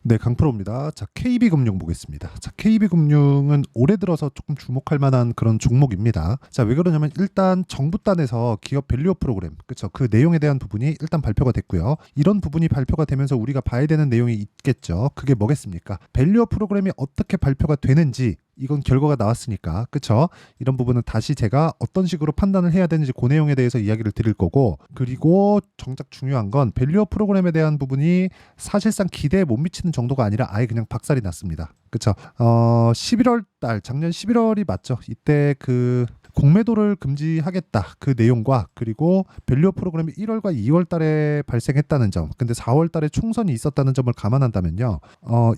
네, 강프로입니다. 자, KB금융 보겠습니다. 자, KB금융은 올해 들어서 조금 주목할 만한 그런 종목입니다. 자, 왜 그러냐면 일단 정부 단에서 기업 밸류업 프로그램, 그렇죠? 그 내용에 대한 부분이 일단 발표가 됐고요. 이런 부분이 발표가 되면서 우리가 봐야 되는 내용이 있겠죠. 그게 뭐겠습니까? 밸류업 프로그램이 어떻게 발표가 되는지 이건 결과가 나왔으니까 그쵸? 이런 부분은 다시 제가 어떤 식으로 판단을 해야 되는지 그 내용에 대해서 이야기를 드릴 거고, 그리고 정작 중요한 건 밸류업 프로그램에 대한 부분이 사실상 기대에 못 미치는 정도가 아니라 아예 그냥 박살이 났습니다. 그쵸? 11월 달, 작년 11월이 맞죠? 이때 그 공매도를 금지하겠다 그 내용과, 그리고 밸류업 프로그램이 1월과 2월 달에 발생했다는 점, 근데 4월 달에 총선이 있었다는 점을 감안한다면요,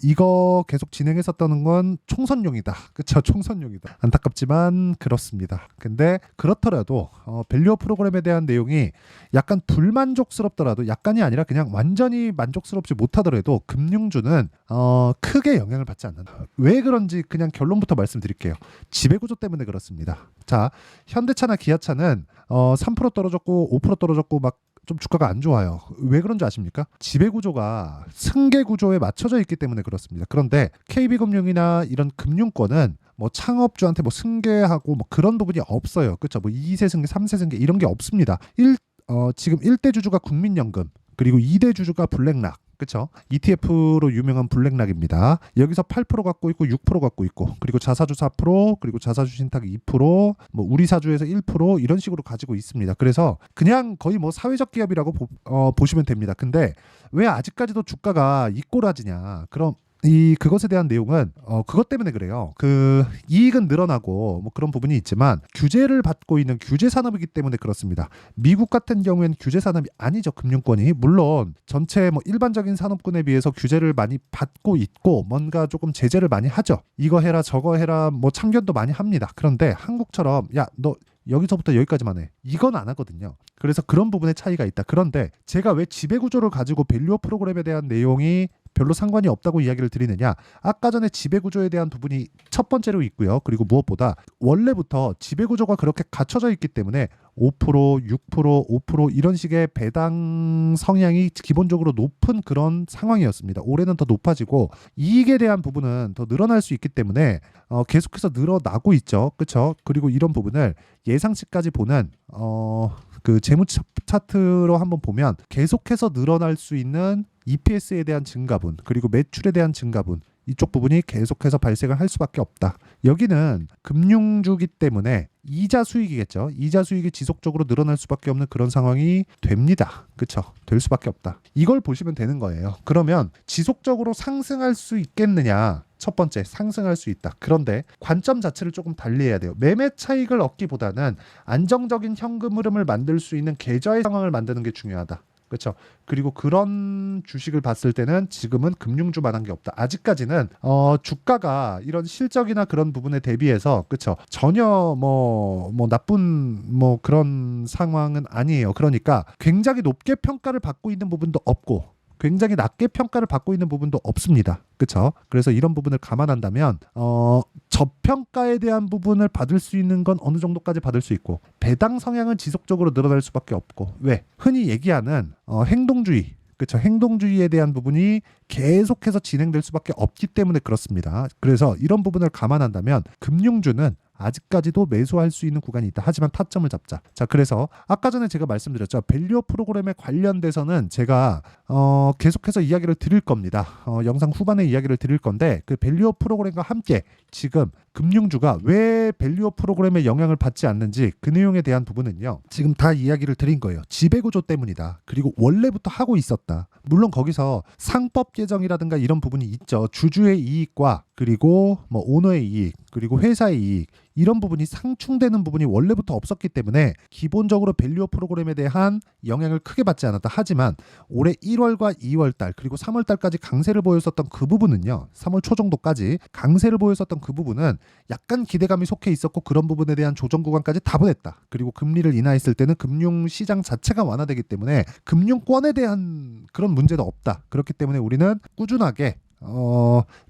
이거 계속 진행했었다는 건 총선용이다. 그쵸? 총선용이다. 안타깝지만 그렇습니다. 근데 그렇더라도 밸류업 프로그램에 대한 내용이 약간 불만족스럽더라도, 약간이 아니라 그냥 완전히 만족스럽지 못하더라도 금융주는 크게 영향을 받지 않는다. 왜 그런지 그냥 결론부터 말씀드릴게요. 지배구조 때문에 그렇습니다. 자, 현대차나 기아차는 3% 떨어졌고 5% 떨어졌고 막 좀 주가가 안 좋아요. 왜 그런지 아십니까? 지배구조가 승계구조에 맞춰져 있기 때문에 그렇습니다. 그런데 KB금융이나 이런 금융권은 뭐 창업주한테 뭐 승계하고 뭐 그런 부분이 없어요. 그렇죠? 뭐 2세 승계, 3세 승계 이런 게 없습니다. 지금 1대 주주가 국민연금, 그리고 2대 주주가 블랙락. 그쵸? ETF로 유명한 블랙락입니다. 여기서 8% 갖고 있고 6% 갖고 있고, 그리고 자사주 4%, 그리고 자사주 신탁 2%, 뭐 우리 사주에서 1% 이런 식으로 가지고 있습니다. 그래서 그냥 거의 뭐 사회적 기업이라고 보시면 됩니다. 근데 왜 아직까지도 주가가 이 꼬라지냐? 그럼 그것에 대한 내용은 그것 때문에 그래요. 그 이익은 늘어나고 뭐 그런 부분이 있지만 규제를 받고 있는 규제 산업이기 때문에 그렇습니다. 미국 같은 경우에는 규제 산업이 아니죠. 금융권이 물론 전체 뭐 일반적인 산업군에 비해서 규제를 많이 받고 있고 뭔가 조금 제재를 많이 하죠. 이거 해라 저거 해라 뭐 참견도 많이 합니다. 그런데 한국처럼 야 너 여기서부터 여기까지만 해, 이건 안 하거든요. 그래서 그런 부분의 차이가 있다. 그런데 제가 왜 지배구조를 가지고 밸류업 프로그램에 대한 내용이 별로 상관이 없다고 이야기를 드리느냐, 아까 전에 지배구조에 대한 부분이 첫 번째로 있고요. 그리고 무엇보다 원래부터 지배구조가 그렇게 갖춰져 있기 때문에 5%, 6%, 5% 이런 식의 배당 성향이 기본적으로 높은 그런 상황이었습니다. 올해는 더 높아지고 이익에 대한 부분은 더 늘어날 수 있기 때문에 계속해서 늘어나고 있죠. 그렇죠? 그리고 이런 부분을 예상치까지 보는 그 재무 차트로 한번 보면 계속해서 늘어날 수 있는 EPS에 대한 증가분, 그리고 매출에 대한 증가분, 이쪽 부분이 계속해서 발생을 할 수밖에 없다. 여기는 금융주기 때문에 이자 수익이겠죠. 이자 수익이 지속적으로 늘어날 수밖에 없는 그런 상황이 됩니다. 그렇죠? 될 수밖에 없다. 이걸 보시면 되는 거예요. 그러면 지속적으로 상승할 수 있겠느냐? 첫 번째, 상승할 수 있다. 그런데 관점 자체를 조금 달리해야 돼요. 매매 차익을 얻기보다는 안정적인 현금 흐름을 만들 수 있는 계좌의 상황을 만드는 게 중요하다. 그렇죠. 그리고 그런 주식을 봤을 때는 지금은 금융주만한 게 없다. 아직까지는 주가가 이런 실적이나 그런 부분에 대비해서 그렇죠. 전혀 뭐 나쁜 뭐 그런 상황은 아니에요. 그러니까 굉장히 높게 평가를 받고 있는 부분도 없고 굉장히 낮게 평가를 받고 있는 부분도 없습니다. 그렇죠? 그래서 이런 부분을 감안한다면 저평가에 대한 부분을 받을 수 있는 건 어느 정도까지 받을 수 있고, 배당 성향은 지속적으로 늘어날 수밖에 없고, 왜? 흔히 얘기하는 행동주의, 그렇죠? 행동주의에 대한 부분이 계속해서 진행될 수밖에 없기 때문에 그렇습니다. 그래서 이런 부분을 감안한다면 금융주는 아직까지도 매수할 수 있는 구간이 있다. 하지만 타점을 잡자. 자, 그래서 아까 전에 제가 말씀드렸죠. 밸류업 프로그램에 관련돼서는 제가 계속해서 이야기를 드릴 겁니다. 영상 후반에 이야기를 드릴 건데, 그 밸류업 프로그램과 함께 지금 금융주가 왜 밸류업 프로그램에 영향을 받지 않는지 그 내용에 대한 부분은요, 지금 다 이야기를 드린 거예요. 지배구조 때문이다. 그리고 원래부터 하고 있었다. 물론 거기서 상법 개정이라든가 이런 부분이 있죠. 주주의 이익과 그리고 뭐 오너의 이익, 그리고 회사의 이익, 이런 부분이 상충되는 부분이 원래부터 없었기 때문에 기본적으로 밸류업 프로그램에 대한 영향을 크게 받지 않았다. 하지만 올해 1월과 2월달 그리고 3월달까지 강세를 보였었던 그 부분은요, 3월 초 정도까지 강세를 보였었던 그 부분은 약간 기대감이 속해 있었고, 그런 부분에 대한 조정 구간까지 다 보냈다. 그리고 금리를 인하했을 때는 금융시장 자체가 완화되기 때문에 금융권에 대한 그런 문제도 없다. 그렇기 때문에 우리는 꾸준하게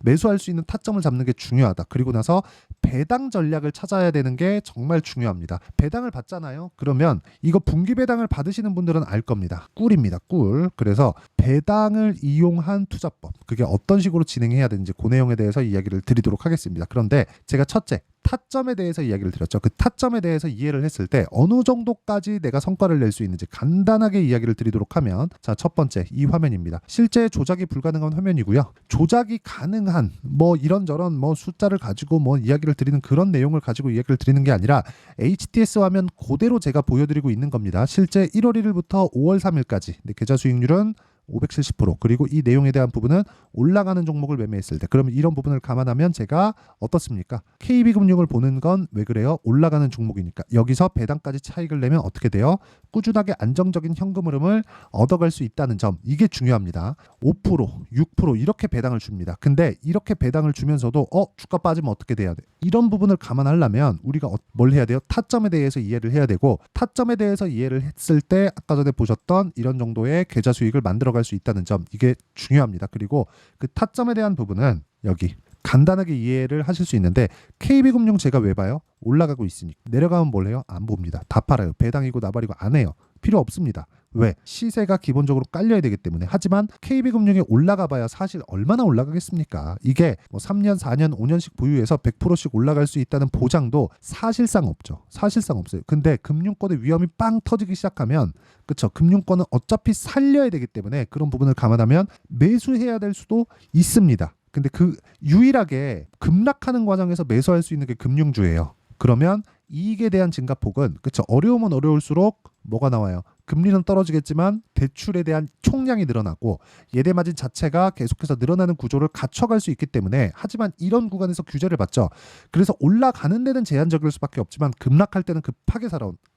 매수할 수 있는 타점을 잡는 게 중요하다. 그리고 나서 배당 전략을 찾아야 되는 게 정말 중요합니다. 배당을 받잖아요. 그러면 이거 분기 배당을 받으시는 분들은 알 겁니다. 꿀입니다. 꿀. 그래서 배당을 이용한 투자법, 그게 어떤 식으로 진행해야 되는지 그 내용에 대해서 이야기를 드리도록 하겠습니다. 그런데 제가 첫째, 타점에 대해서 이야기를 드렸죠. 그 타점에 대해서 이해를 했을 때 어느 정도까지 내가 성과를 낼 수 있는지 간단하게 이야기를 드리도록 하면, 자, 첫 번째 이 화면입니다. 실제 조작이 불가능한 화면이고요. 조작이 가능한 뭐 이런저런 뭐 숫자를 가지고 뭐 이야기를 드리는 그런 내용을 가지고 이야기를 드리는 게 아니라 HTS 화면 그대로 제가 보여드리고 있는 겁니다. 실제 1월 1일부터 5월 3일까지 계좌 수익률은 570%, 그리고 이 내용에 대한 부분은 올라가는 종목을 매매했을 때, 그러면 이런 부분을 감안하면 제가 어떻습니까? KB금융을 보는 건 왜 그래요? 올라가는 종목이니까. 여기서 배당까지 차익을 내면 어떻게 돼요? 꾸준하게 안정적인 현금 흐름을 얻어갈 수 있다는 점, 이게 중요합니다. 5%, 6% 이렇게 배당을 줍니다. 근데 이렇게 배당을 주면서도 주가 빠지면 어떻게 돼야 돼? 이런 부분을 감안하려면 우리가 뭘 해야 돼요? 타점에 대해서 이해를 해야 되고, 타점에 대해서 이해를 했을 때 아까 전에 보셨던 이런 정도의 계좌 수익을 만들어갈 수 있다는 점, 이게 중요합니다. 그리고 그 타점에 대한 부분은 여기 간단하게 이해를 하실 수 있는데, KB금융 제가 왜 봐요? 올라가고 있으니까. 내려가면 뭘 해요? 안 봅니다. 다 팔아요. 배당이고 나발이고 안 해요. 필요 없습니다. 왜? 시세가 기본적으로 깔려야 되기 때문에. 하지만 KB금융이 올라가 봐야 사실 얼마나 올라가겠습니까? 이게 뭐 3년, 4년, 5년씩 보유해서 100%씩 올라갈 수 있다는 보장도 사실상 없죠. 사실상 없어요. 근데 금융권의 위험이 빵 터지기 시작하면, 그쵸, 금융권은 어차피 살려야 되기 때문에 그런 부분을 감안하면 매수해야 될 수도 있습니다. 근데 그 유일하게 급락하는 과정에서 매수할 수 있는 게 금융주예요. 그러면 이익에 대한 증가폭은, 그쵸, 어려우면 어려울수록 뭐가 나와요? 금리는 떨어지겠지만 대출에 대한 총량이 늘어나고 예대마진 자체가 계속해서 늘어나는 구조를 갖춰갈 수 있기 때문에. 하지만 이런 구간에서 규제를 받죠. 그래서 올라가는 데는 제한적일 수밖에 없지만 급락할 때는 급하게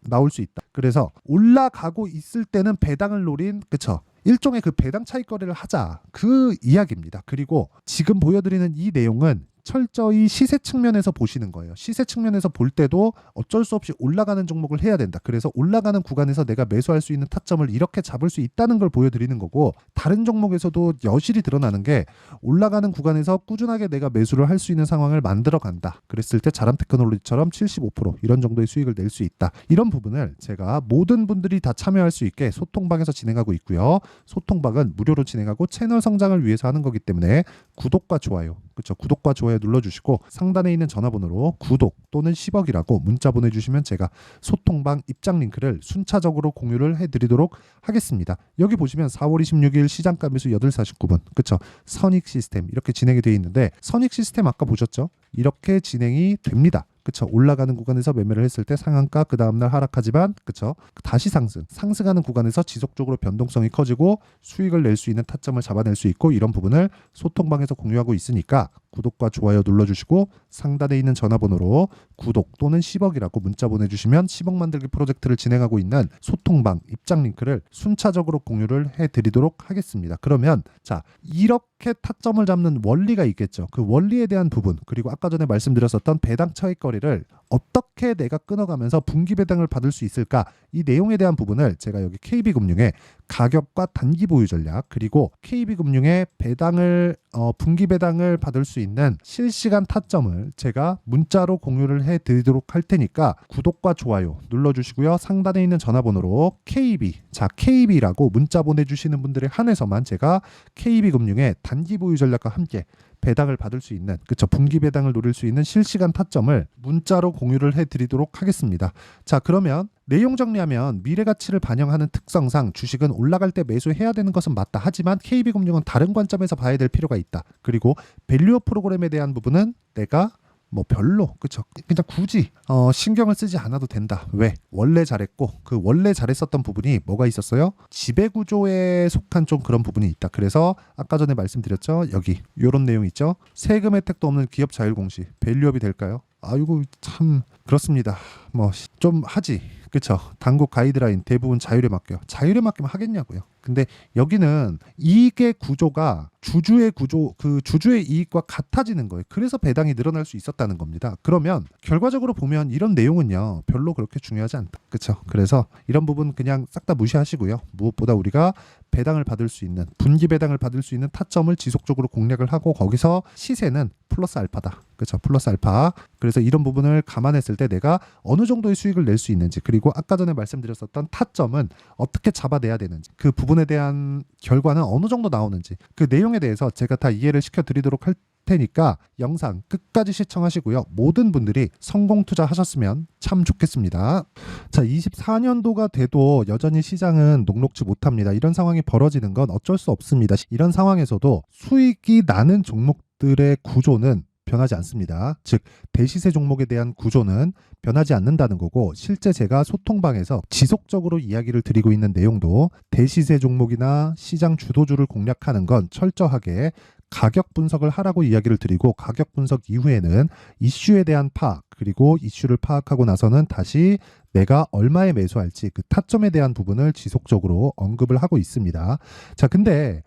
나올 수 있다. 그래서 올라가고 있을 때는 배당을 노린, 그쵸, 일종의 그 배당 차익거래를 하자, 그 이야기입니다. 그리고 지금 보여드리는 이 내용은 철저히 시세 측면에서 보시는 거예요. 시세 측면에서 볼 때도 어쩔 수 없이 올라가는 종목을 해야 된다. 그래서 올라가는 구간에서 내가 매수할 수 있는 타점을 이렇게 잡을 수 있다는 걸 보여드리는 거고, 다른 종목에서도 여실히 드러나는 게 올라가는 구간에서 꾸준하게 내가 매수를 할 수 있는 상황을 만들어 간다. 그랬을 때 자람테크놀로지처럼 75% 이런 정도의 수익을 낼 수 있다. 이런 부분을 제가 모든 분들이 다 참여할 수 있게 소통방에서 진행하고 있고요. 소통방은 무료로 진행하고 채널 성장을 위해서 하는 거기 때문에 구독과 좋아요, 그렇죠, 구독과 좋아요 눌러주시고 상단에 있는 전화번호로 구독 또는 10억이라고 문자 보내주시면 제가 소통방 입장 링크를 순차적으로 공유를 해드리도록 하겠습니다. 여기 보시면 4월 26일 시장가 매수 8시 49분, 그렇죠, 선익 시스템 이렇게 진행이 되어 있는데, 선익 시스템 아까 보셨죠? 이렇게 진행이 됩니다. 그쵸, 올라가는 구간에서 매매를 했을 때 상한가, 그 다음날 하락하지만, 그쵸, 다시 상승하는 구간에서 지속적으로 변동성이 커지고 수익을 낼 수 있는 타점을 잡아낼 수 있고, 이런 부분을 소통방에서 공유하고 있으니까 구독과 좋아요 눌러주시고 상단에 있는 전화번호로 구독 또는 10억이라고 문자 보내주시면 10억 만들기 프로젝트를 진행하고 있는 소통방 입장 링크를 순차적으로 공유를 해드리도록 하겠습니다. 그러면 자, 이렇게 타점을 잡는 원리가 있겠죠. 그 원리에 대한 부분, 그리고 아까 전에 말씀드렸었던 배당 차익거래를 어떻게 내가 끊어가면서 분기 배당을 받을 수 있을까, 이 내용에 대한 부분을 제가 여기 KB금융의 가격과 단기 보유 전략, 그리고 KB금융의 배당을 분기 배당을 받을 수 있는 실시간 타점을 제가 문자로 공유를 해드리도록 할 테니까 구독과 좋아요 눌러주시고요. 상단에 있는 전화번호로 KB, 자, KB라고 문자 보내주시는 분들에 한해서만 제가 KB금융의 단기 보유 전략과 함께 배당을 받을 수 있는, 그쵸, 분기 배당을 노릴 수 있는 실시간 타점을 문자로 공유를 해드리도록 하겠습니다. 자, 그러면 내용 정리하면 미래 가치를 반영하는 특성상 주식은 올라갈 때 매수해야 되는 것은 맞다. 하지만 KB금융은 다른 관점에서 봐야 될 필요가 있다. 그리고 밸류업 프로그램에 대한 부분은 내가 뭐 별로, 그쵸, 그냥 굳이 신경을 쓰지 않아도 된다. 왜? 원래 잘했고, 그 원래 잘했었던 부분이 뭐가 있었어요? 지배구조에 속한 좀 그런 부분이 있다. 그래서 아까 전에 말씀드렸죠, 여기 요런 내용 있죠. 세금 혜택도 없는 기업 자율공시 밸류업이 될까요? 아이고 참 그렇습니다. 뭐 좀 하지, 그쵸, 당국 가이드라인 대부분 자율에 맡겨. 자율에 맡기면 하겠냐고요. 근데 여기는 이익의 구조가 주주의 구조, 그 주주의 이익과 같아지는 거예요. 그래서 배당이 늘어날 수 있었다는 겁니다. 그러면 결과적으로 보면 이런 내용은요 별로 그렇게 중요하지 않다, 그쵸. 그래서 이런 부분 그냥 싹 다 무시하시고요. 무엇보다 우리가 배당을 받을 수 있는, 분기 배당을 받을 수 있는 타점을 지속적으로 공략을 하고 거기서 시세는 플러스 알파다. 그렇죠. 플러스 알파. 그래서 이런 부분을 감안했을 때 내가 어느 정도의 수익을 낼 수 있는지, 그리고 아까 전에 말씀드렸었던 타점은 어떻게 잡아내야 되는지, 그 부분에 대한 결과는 어느 정도 나오는지, 그 내용에 대해서 제가 다 이해를 시켜드리도록 할 테니까 영상 끝까지 시청하시고요. 모든 분들이 성공 투자하셨으면 참 좋겠습니다. 자, 24년도가 돼도 여전히 시장은 녹록지 못합니다. 이런 상황이 벌어지는 건 어쩔 수 없습니다. 이런 상황에서도 수익이 나는 종목들의 구조는 변하지 않습니다. 즉 대시세 종목에 대한 구조는 변하지 않는다는 거고, 실제 제가 소통방에서 지속적으로 이야기를 드리고 있는 내용도 대시세 종목이나 시장 주도주를 공략하는 건 철저하게 가격 분석을 하라고 이야기를 드리고, 가격 분석 이후에는 이슈에 대한 파악, 그리고 이슈를 파악하고 나서는 다시 내가 얼마에 매수할지 그 타점에 대한 부분을 지속적으로 언급을 하고 있습니다. 자, 근데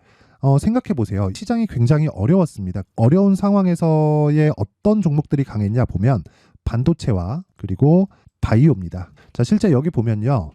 생각해 보세요. 시장이 굉장히 어려웠습니다. 어려운 상황에서의 어떤 종목들이 강했냐 보면 반도체와 그리고 바이오입니다. 자, 실제 여기 보면요.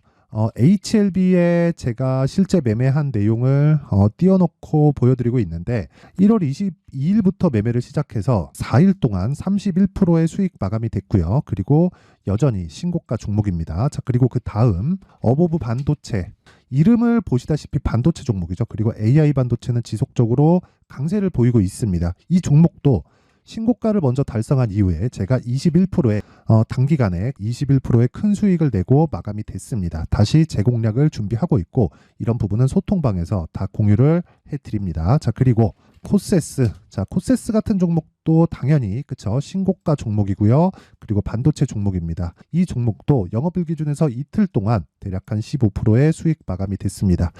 HLB에 제가 실제 매매한 내용을 띄워놓고 보여드리고 있는데 1월 22일부터 매매를 시작해서 4일 동안 31%의 수익 마감이 됐고요. 그리고 여전히 신고가 종목입니다. 자, 그리고 그 다음 어보브 반도체, 이름을 보시다시피 반도체 종목이죠. 그리고 AI 반도체는 지속적으로 강세를 보이고 있습니다. 이 종목도 신고가를 먼저 달성한 이후에 제가 21%의 단기간에 21%의 큰 수익을 내고 마감이 됐습니다. 다시 재공략을 준비하고 있고, 이런 부분은 소통방에서 다 공유를 해드립니다. 자, 그리고 코세스. 자, 코세스 같은 종목도 당연히 그쵸, 신고가 종목이고요. 그리고 반도체 종목입니다. 이 종목도 영업일 기준에서 이틀 동안 대략 한 15%의 수익 마감이 됐습니다.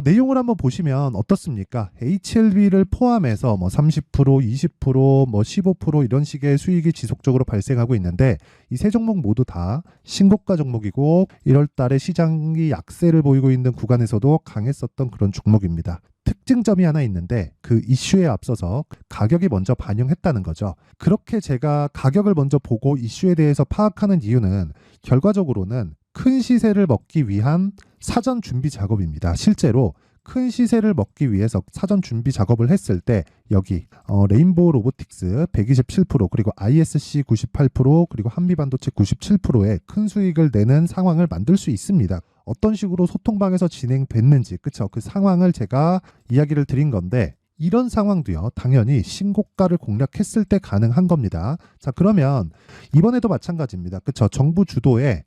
내용을 한번 보시면 어떻습니까? HLB를 포함해서 뭐 30%, 20%, 뭐 15% 이런 식의 수익이 지속적으로 발생하고 있는데, 이 세 종목 모두 다 신고가 종목이고 1월 달에 시장이 약세를 보이고 있는 구간에서도 강했었던 그런 종목입니다. 특징점이 하나 있는데 그 이슈에 앞서서 가격이 먼저 반영했다는 거죠. 그렇게 제가 가격을 먼저 보고 이슈에 대해서 파악하는 이유는 결과적으로는 큰 시세를 먹기 위한 사전 준비 작업입니다. 실제로 큰 시세를 먹기 위해서 사전 준비 작업을 했을 때 여기 레인보우 로보틱스 127%, 그리고 ISC 98%, 그리고 한미반도체 97%의 큰 수익을 내는 상황을 만들 수 있습니다. 어떤 식으로 소통방에서 진행됐는지, 그쵸? 그 상황을 제가 이야기를 드린 건데, 이런 상황도요, 당연히 신고가를 공략했을 때 가능한 겁니다. 자, 그러면 이번에도 마찬가지입니다. 그쵸? 정부 주도의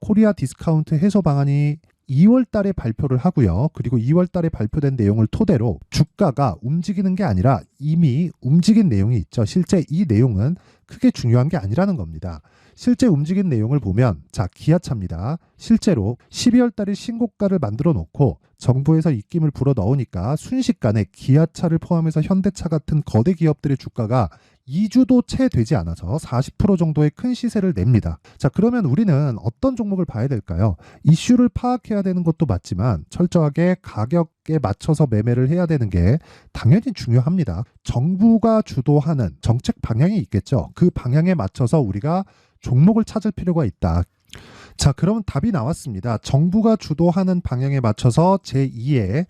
코리아 디스카운트 해소 방안이 2월 달에 발표를 하고요. 그리고 2월 달에 발표된 내용을 토대로 주가가 움직이는 게 아니라 이미 움직인 내용이 있죠. 실제 이 내용은 크게 중요한 게 아니라는 겁니다. 실제 움직인 내용을 보면, 자, 기아차입니다. 실제로 12월 달에 신고가를 만들어 놓고 정부에서 입김을 불어 넣으니까 순식간에 기아차를 포함해서 현대차 같은 거대 기업들의 주가가 2주도 채 되지 않아서 40% 정도의 큰 시세를 냅니다. 자, 그러면 우리는 어떤 종목을 봐야 될까요? 이슈를 파악해야 되는 것도 맞지만 철저하게 가격에 맞춰서 매매를 해야 되는 게 당연히 중요합니다. 정부가 주도하는 정책 방향이 있겠죠. 그 방향에 맞춰서 우리가 종목을 찾을 필요가 있다. 자, 그러면 답이 나왔습니다. 정부가 주도하는 방향에 맞춰서 제2의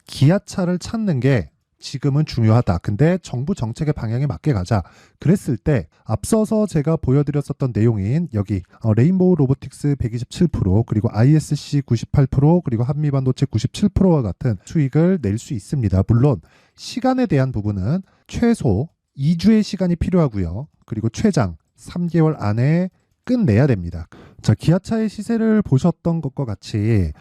기아차를 찾는 게 지금은 중요하다. 근데 정부 정책의 방향에 맞게 가자. 그랬을 때 앞서서 제가 보여드렸었던 내용인 여기 레인보우 로보틱스 127%, 그리고 ISC 98%, 그리고 한미반도체 97%와 같은 수익을 낼 수 있습니다. 물론 시간에 대한 부분은 최소 2주의 시간이 필요하고요. 그리고 최장 3개월 안에 끝내야 됩니다. 자, 기아차의 시세를 보셨던 것과 같이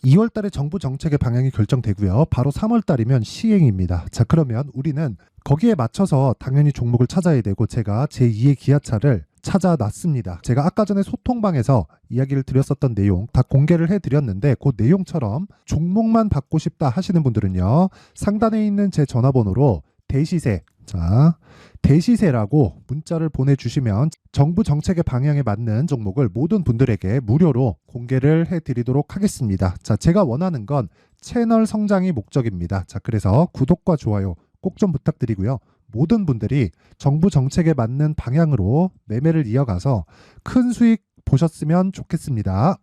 2월 달에 정부 정책의 방향이 결정되고요. 바로 3월 달이면 시행입니다. 자, 그러면 우리는 거기에 맞춰서 당연히 종목을 찾아야 되고, 제가 제2의 기아차를 찾아놨습니다. 제가 아까 전에 소통방에서 이야기를 드렸었던 내용 다 공개를 해드렸는데, 그 내용처럼 종목만 받고 싶다 하시는 분들은요, 상단에 있는 제 전화번호로 대시세, 자, 대시세라고 문자를 보내주시면 정부 정책의 방향에 맞는 종목을 모든 분들에게 무료로 공개를 해드리도록 하겠습니다. 자, 제가 원하는 건 채널 성장이 목적입니다. 자, 그래서 구독과 좋아요 꼭 좀 부탁드리고요. 모든 분들이 정부 정책에 맞는 방향으로 매매를 이어가서 큰 수익 보셨으면 좋겠습니다.